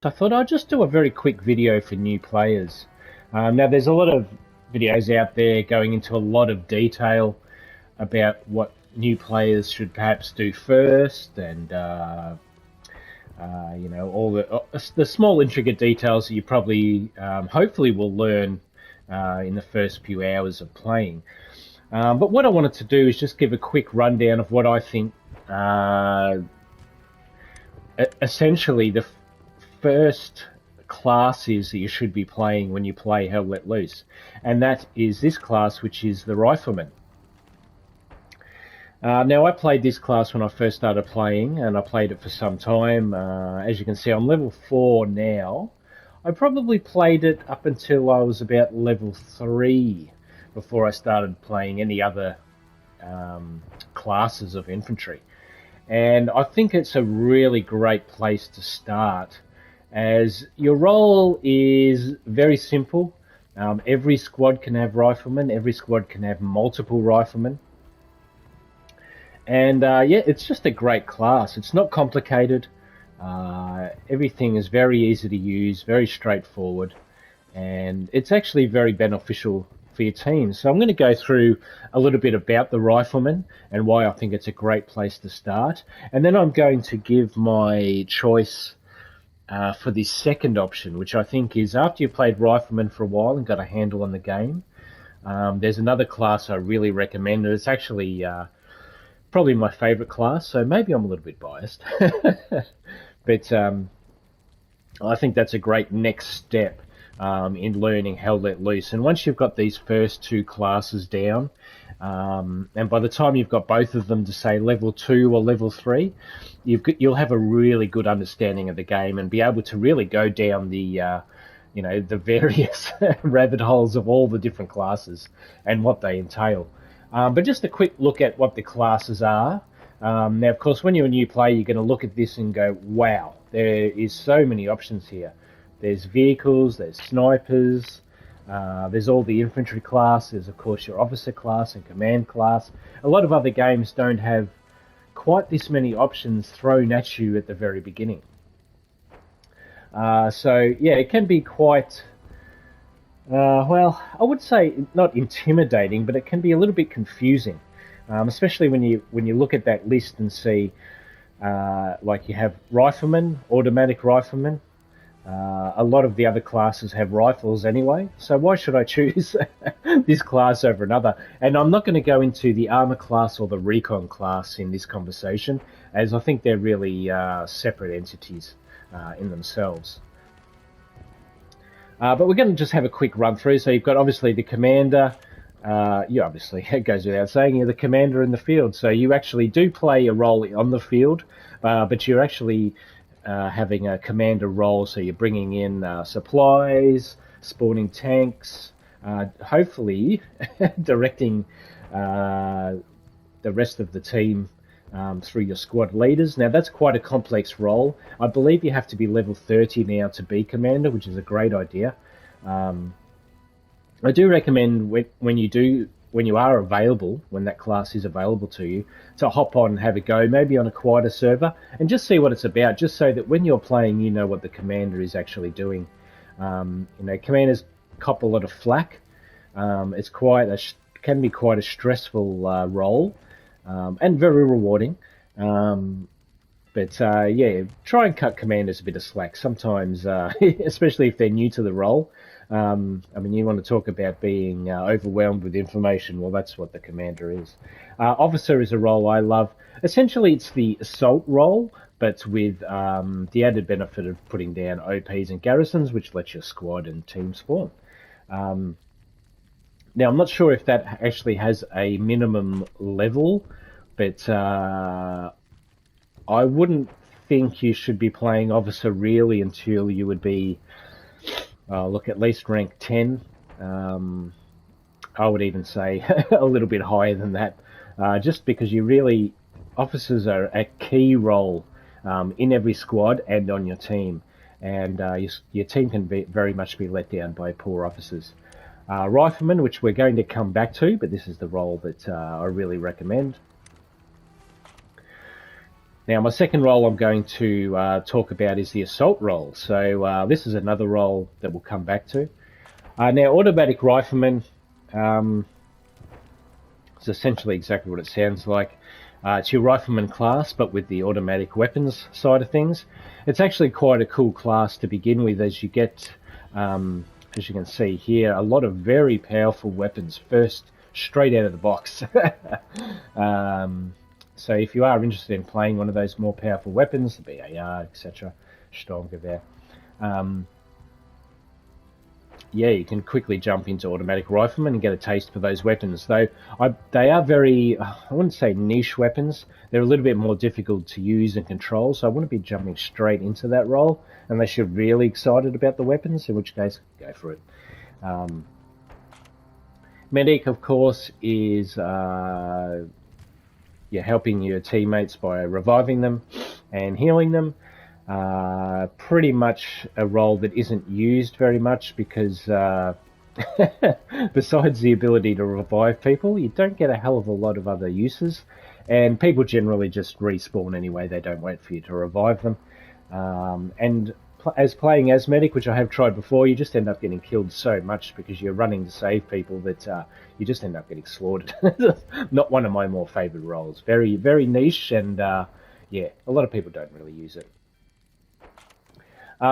I thought I'd just do a very quick video for new players. Now, there's a lot of videos out there going into a lot of detail about what new players should perhaps do first, and all the small intricate details that you probably, hopefully, will learn in the first few hours of playing. But what I wanted to do is just give a quick rundown of what I think, essentially, the first class is that you should be playing when you play Hell Let Loose, and that is this class, which is the Rifleman. Now, I played this class when I first started playing, and I played it for some time. As you can see, I'm level 4 now. I probably played it up until I was about level 3 before I started playing any other classes of infantry. And I think it's a really great place to start, as your role is very simple. Every squad can have riflemen, every squad can have multiple riflemen. And yeah, it's just a great class. It's not complicated. Everything is very easy to use, very straightforward, and it's actually very beneficial for your team. So I'm going to go through a little bit about the Rifleman and why I think it's a great place to start. And then I'm going to give my choice for the second option, which I think is after you've played Rifleman for a while and got a handle on the game. There's another class I really recommend. It's actually probably my favourite class, so maybe I'm a little bit biased. But I think that's a great next step in learning Hell Let Loose. And once you've got these first two classes down, and by the time you've got both of them to say level 2 or level 3, you'll have a really good understanding of the game and be able to really go down the the various rabbit holes of all the different classes and what they entail. But just a quick look at what the classes are. Now, of course, when you're a new player, you're going to look at this and go, wow, there is so many options here. There's vehicles, there's snipers, there's all the infantry class, there's of course your officer class and command class. A lot of other games don't have quite this many options thrown at you at the very beginning. So yeah, it can be quite, well, I would say not intimidating, but it can be a little bit confusing, especially when you look at that list and see, like you have riflemen, automatic riflemen. A lot of the other classes have rifles anyway, so why should I choose this class over another? And I'm not going to go into the armor class or the recon class in this conversation, as I think they're really separate entities in themselves. But we're going to just have a quick run through. So you've got obviously the commander. Obviously, it goes without saying, you're the commander in the field. So you actually do play a role on the field, but you're actually having a commander role. So you're bringing in supplies, spawning tanks, hopefully directing the rest of the team through your squad leaders. Now, that's quite a complex role. I believe you have to be level 30 now to be commander, which is a great idea. I do recommend when you are available, when that class is available to you, to hop on and have a go, maybe on a quieter server, and just see what it's about, just so that when you're playing, you know what the commander is actually doing. Commanders cop a lot of flack. It's can be quite a stressful role, and very rewarding. But yeah, try and cut commanders a bit of slack sometimes, especially if they're new to the role. I mean, you want to talk about being overwhelmed with information. Well, that's what the commander is. Officer is a role I love. Essentially, it's the assault role, but with the added benefit of putting down OPs and garrisons, which lets your squad and team spawn. Now, I'm not sure if that actually has a minimum level, but I wouldn't think you should be playing officer really until you would be, look, at least rank 10. I would even say a little bit higher than that, just because officers are a key role in every squad and on your team, and your team can very much be let down by poor officers. Rifleman, which we're going to come back to, but this is the role that I really recommend. Now, my second role I'm going to talk about is the assault role. So this is another role that we'll come back to. Now, automatic rifleman is essentially exactly what it sounds like. It's your rifleman class, but with the automatic weapons side of things. It's actually quite a cool class to begin with, as you get, as you can see here, a lot of very powerful weapons first, straight out of the box. So if you are interested in playing one of those more powerful weapons, the BAR, etc., Sturmgewehr, yeah, you can quickly jump into automatic rifleman and get a taste for those weapons. Though they are very, I wouldn't say niche weapons. They're a little bit more difficult to use and control, so I wouldn't be jumping straight into that role unless you're really excited about the weapons, in which case, go for it. Medic, of course, is you're helping your teammates by reviving them and healing them. Pretty much a role that isn't used very much because besides the ability to revive people, you don't get a hell of a lot of other uses, and people generally just respawn anyway. They don't wait for you to revive them. And as playing as medic, which I have tried before, you just end up getting killed so much because you're running to save people that you just end up getting slaughtered. Not one of my more favourite roles. Very, very niche, and yeah, a lot of people don't really use it.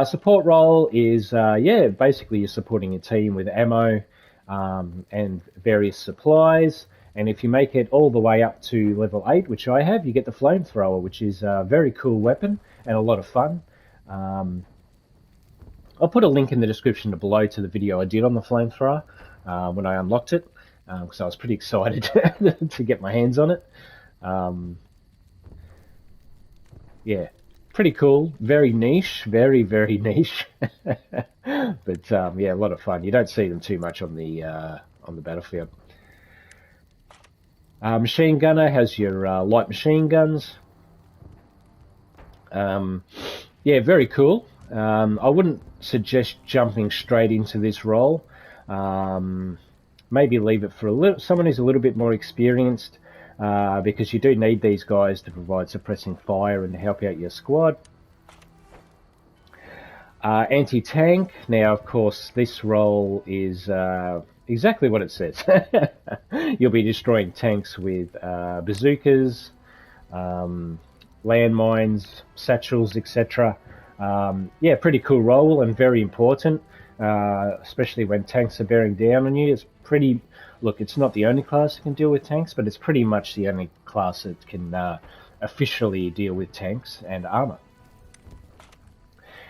Support role is, yeah, basically you're supporting your team with ammo and various supplies. And if you make it all the way up to level 8, which I have, you get the Flamethrower, which is a very cool weapon and a lot of fun. I'll put a link in the description below to the video I did on the Flamethrower when I unlocked it, because I was pretty excited to get my hands on it. Yeah, pretty cool, very niche, very, very niche, but yeah, a lot of fun. You don't see them too much on the battlefield. Machine gunner has your light machine guns. Yeah, very cool. I wouldn't suggest jumping straight into this role. Maybe leave it for someone who's a little bit more experienced, because you do need these guys to provide suppressing fire and to help out your squad. Anti-tank. Now, of course, this role is exactly what it says. You'll be destroying tanks with bazookas, landmines, satchels, etc. Yeah, pretty cool role and very important, especially when tanks are bearing down on you. It's pretty... Look, it's not the only class that can deal with tanks, but it's pretty much the only class that can officially deal with tanks and armor.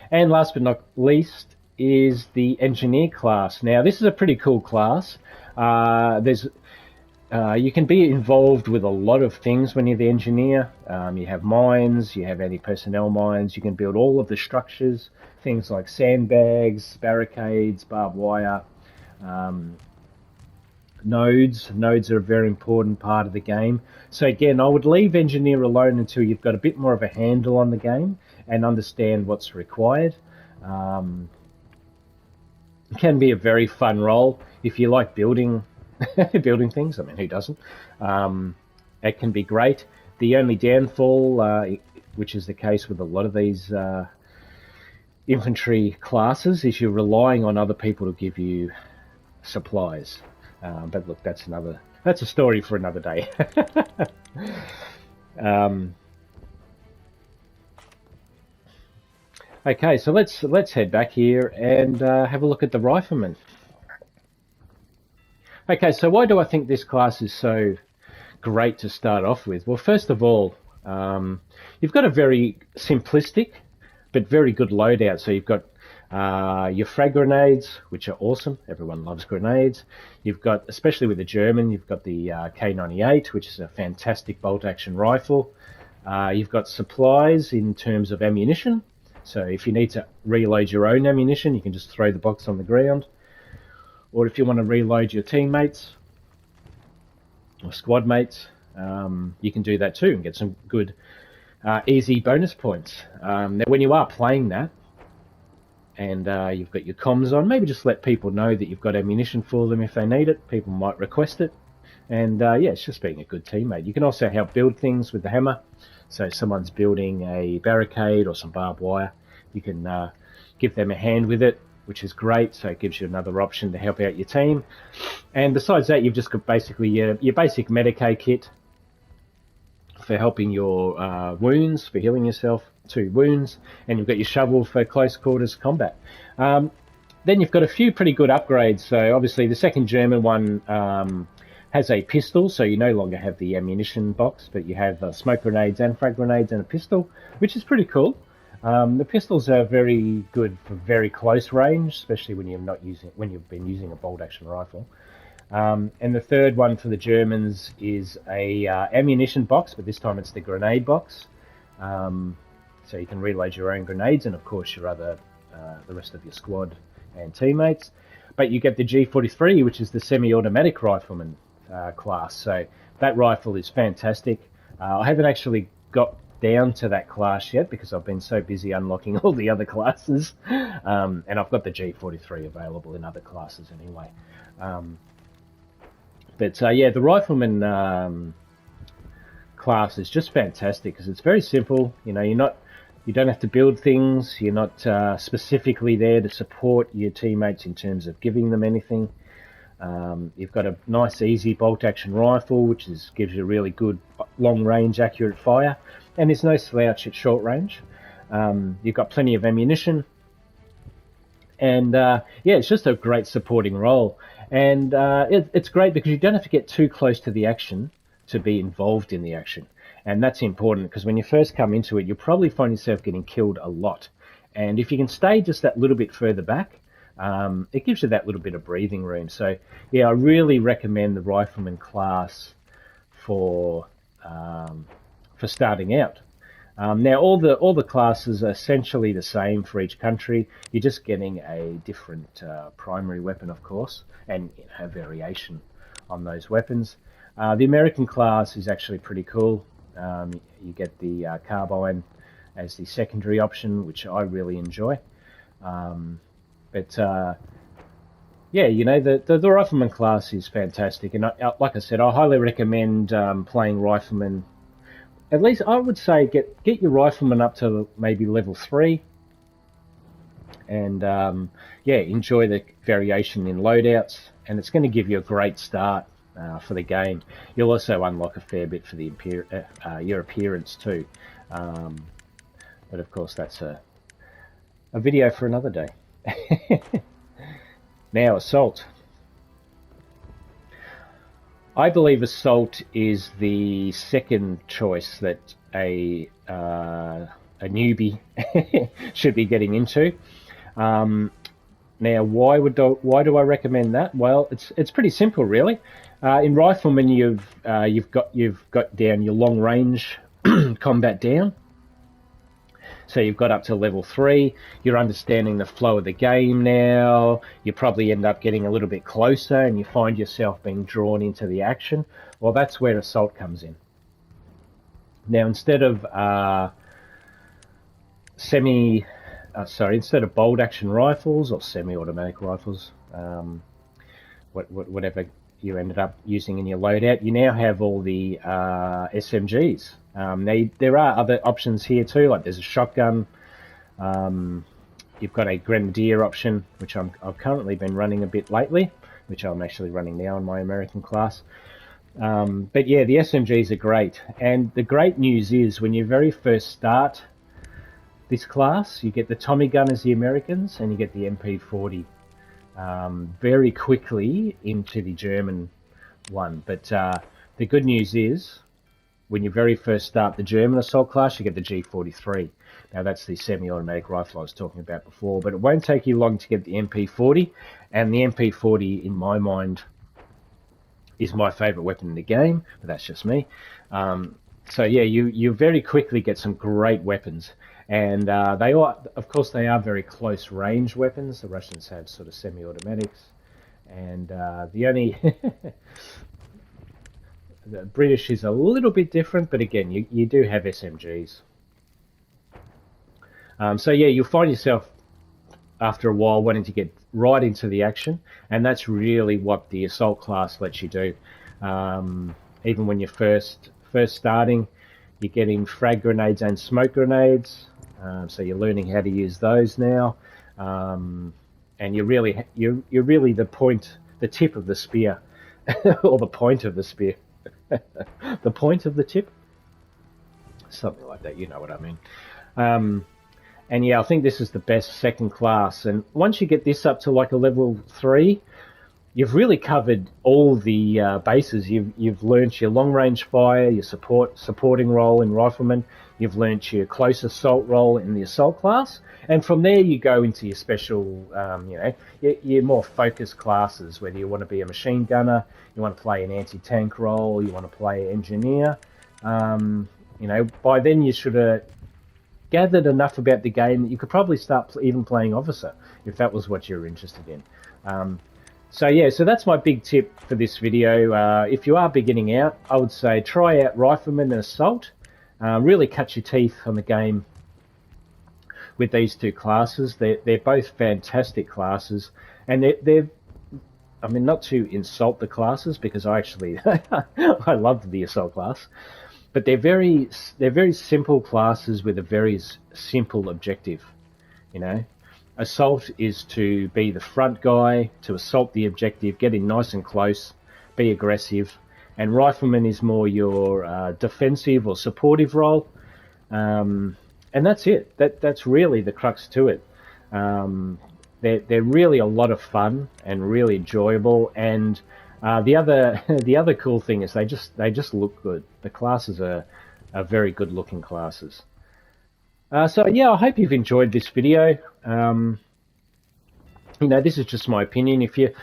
And last but not least is the engineer class. Now, this is a pretty cool class. You can be involved with a lot of things when you're the engineer. You have mines, you have anti-personnel mines, you can build all of the structures, things like sandbags, barricades, barbed wire, nodes. Nodes are a very important part of the game. So again, I would leave engineer alone until you've got a bit more of a handle on the game and understand what's required. It can be a very fun role if you like building building things. I mean, who doesn't? It can be great. The only downfall, which is the case with a lot of these infantry classes, is you're relying on other people to give you supplies. But look, that's a story for another day. Okay, so let's head back here and have a look at the rifleman. Okay, so why do I think this class is so great to start off with? Well, first of all, you've got a very simplistic but very good loadout. So you've got your frag grenades, which are awesome. Everyone loves grenades. You've got, especially with the German, you've got the K98, which is a fantastic bolt-action rifle. You've got supplies in terms of ammunition. So if you need to reload your own ammunition, you can just throw the box on the ground. Or if you want to reload your teammates or squad mates, you can do that too and get some good, easy bonus points. Now, when you are playing that, and you've got your comms on, maybe just let people know that you've got ammunition for them if they need it. People might request it. And yeah, it's just being a good teammate. You can also help build things with the hammer. So if someone's building a barricade or some barbed wire, you can give them a hand with it, which is great. So it gives you another option to help out your team. And besides that, you've just got basically your basic Medicae kit for helping your wounds, for healing yourself, 2 wounds, and you've got your shovel for close quarters combat. Then you've got a few pretty good upgrades. So obviously the second German one has a pistol, so you no longer have the ammunition box, but you have smoke grenades and frag grenades and a pistol, which is pretty cool. The pistols are very good for very close range, especially when you've been using a bolt action rifle. And the third one for the Germans is a ammunition box, but this time it's the grenade box. So you can reload your own grenades and of course the rest of your squad and teammates. But you get the G43, which is the semi-automatic rifleman class. So that rifle is fantastic. I haven't actually got down to that class yet because I've been so busy unlocking all the other classes. And I've got the G43 available in other classes anyway. But yeah, the rifleman class is just fantastic because it's very simple. You don't have to build things. You're not specifically there to support your teammates in terms of giving them anything. You've got a nice, easy bolt-action rifle, which gives you really good long-range, accurate fire, and there's no slouch at short range. You've got plenty of ammunition, and yeah, it's just a great supporting role. And it's great because you don't have to get too close to the action to be involved in the action. And that's important because when you first come into it, you'll probably find yourself getting killed a lot. And if you can stay just that little bit further back, it gives you that little bit of breathing room. So yeah, I really recommend the rifleman class for starting out. Now all the classes are essentially the same for each country. You're just getting a different primary weapon, of course, and a variation on those weapons. The American class is actually pretty cool. You get the carbine as the secondary option, which I really enjoy. But yeah, the rifleman class is fantastic, and like I said, I highly recommend playing rifleman. At least I would say get your rifleman up to maybe level 3, and yeah, enjoy the variation in loadouts, and it's going to give you a great start for the game. You'll also unlock a fair bit for your appearance too, but of course that's a video for another day. Now, assault. I believe assault is the second choice that a newbie should be getting into. Now, why do I recommend that? Well, it's pretty simple, really. In rifleman, you've got down your long range combat down. So you've got up to level 3. You're understanding the flow of the game now. You probably end up getting a little bit closer, and you find yourself being drawn into the action. Well, that's where assault comes in. Now, instead of instead of bolt action rifles or semi-automatic rifles, whatever you ended up using in your loadout, you now have all the SMGs. There are other options here too, like there's a shotgun. You've got a grenadier option, which I've currently been running a bit lately, which I'm actually running now in my American class. But yeah, the SMGs are great. And the great news is when you very first start this class, you get the Tommy gun as the Americans, and you get the MP40 very quickly into the German one. But the good news is, when you very first start the German assault class, you get the G43. Now that's the semi-automatic rifle I was talking about before, but it won't take you long to get the MP40, and the MP40 in my mind is my favourite weapon in the game, but that's just me. So yeah, you very quickly get some great weapons, and they are very close range weapons. The Russians have sort of semi-automatics, and the only the British is a little bit different, but again, you do have SMGs. So yeah, you'll find yourself after a while wanting to get right into the action, and that's really what the assault class lets you do. Even when you're first starting, you're getting frag grenades and smoke grenades, so you're learning how to use those now, and you're really the tip of the spear, or the point of the spear, the point of the tip, something like that. You know what I mean? And yeah, I think this is the best second class. And once you get this up to like a level 3, you've really covered all the bases. You've learnt your long range fire, your supporting role in rifleman. You've learnt your close assault role in the assault class, and from there you go into your special, your more focused classes. Whether you want to be a machine gunner, you want to play an anti-tank role, you want to play engineer. By then you should have gathered enough about the game that you could probably start even playing officer if that was what you're interested in. So that's my big tip for this video. If you are beginning out, I would say try out Rifleman and Assault. Really cut your teeth on the game with these two classes. They're both fantastic classes, and they're I mean, not to insult the classes, because I actually I loved the Assault class, but they're very simple classes with a very simple objective. Assault is to be the front guy, to assault the objective, get in nice and close, be aggressive. And Rifleman is more your defensive or supportive role. And that's it. That's really the crux to it. They're really a lot of fun and really enjoyable. And the other cool thing is they just look good. The classes are very good looking classes. So yeah, I hope you've enjoyed this video. This is just my opinion. If you're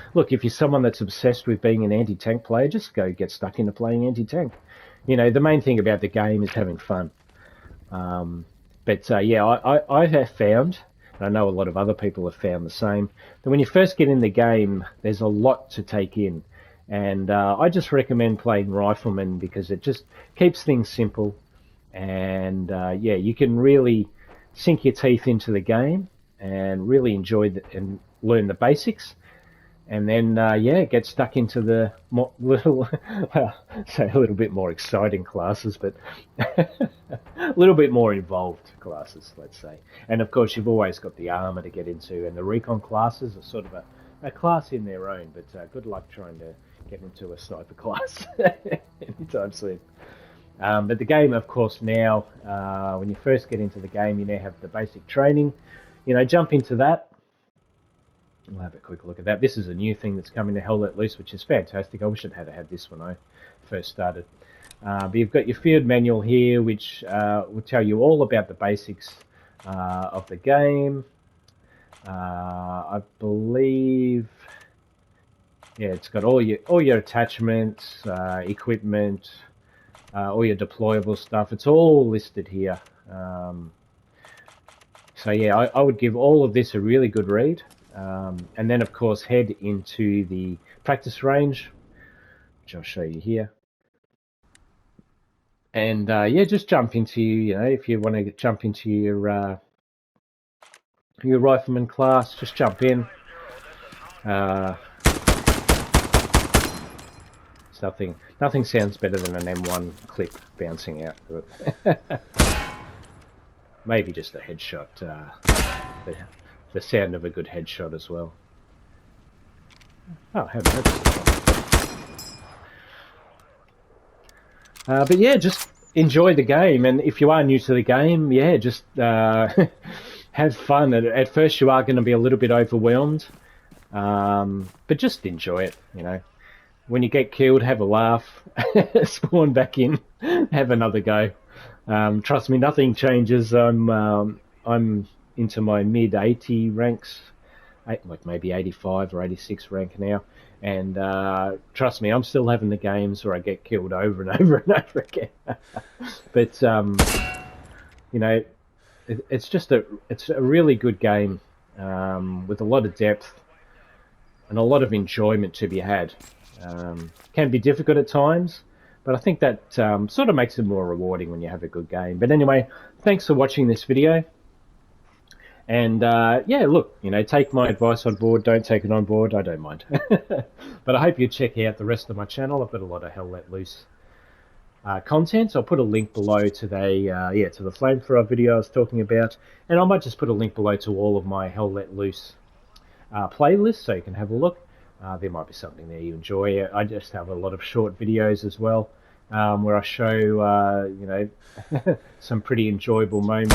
someone that's obsessed with being an anti-tank player, just go get stuck into playing anti-tank. The main thing about the game is having fun. I have found, and I know a lot of other people have found the same, that when you first get in the game, there's a lot to take in. And I just recommend playing Rifleman because it just keeps things simple. And you can really sink your teeth into the game and really enjoy and learn the basics, and then get stuck into the a little bit more exciting classes, but a little bit more involved classes, let's say. And of course, you've always got the armor to get into, and the recon classes are sort of a class in their own. But good luck trying to get into a sniper class anytime soon. But the game, of course, now, when you first get into the game, you now have the basic training. Jump into that. We'll have a quick look at that. This is a new thing that's coming to Hell Let Loose, which is fantastic. I wish I'd had this when I first started. But you've got your field manual here, which will tell you all about the basics of the game. I believe, it's got all your attachments, equipment, all your deployable stuff. It's all listed here. I would give all of this a really good read. And then, of course, head into the practice range, which I'll show you here. And just jump into, if you want to jump into your rifleman class, just jump in. Nothing sounds better than an M1 clip bouncing out. Maybe just a headshot. The sound of a good headshot as well. Oh, I haven't heard this. But yeah, just enjoy the game. And if you are new to the game, just have fun. At first you are going to be a little bit overwhelmed, but just enjoy it. When you get killed, have a laugh, spawn back in, have another go. Trust me, nothing changes. I'm into my mid 80 ranks, like maybe 85 or 86 rank now, and trust me, I'm still having the games where I get killed over and over and over again. But it's a really good game, with a lot of depth and a lot of enjoyment to be had. Can be difficult at times, but I think that sort of makes it more rewarding when you have a good game. But anyway, thanks for watching this video. And yeah, look, you know, take my advice on board. Don't take it on board. I don't mind. But I hope you check out the rest of my channel. I've got a lot of Hell Let Loose content. I'll put a link below to the Flamethrower video I was talking about, and I might just put a link below to all of my Hell Let Loose playlists, so you can have a look. There might be something there you enjoy. I just have a lot of short videos as well, where I show you know some pretty enjoyable moments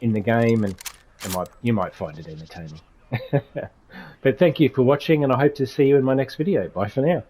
in the game, and you might find it entertaining. But thank you for watching, and I hope to see you in my next video. Bye for now.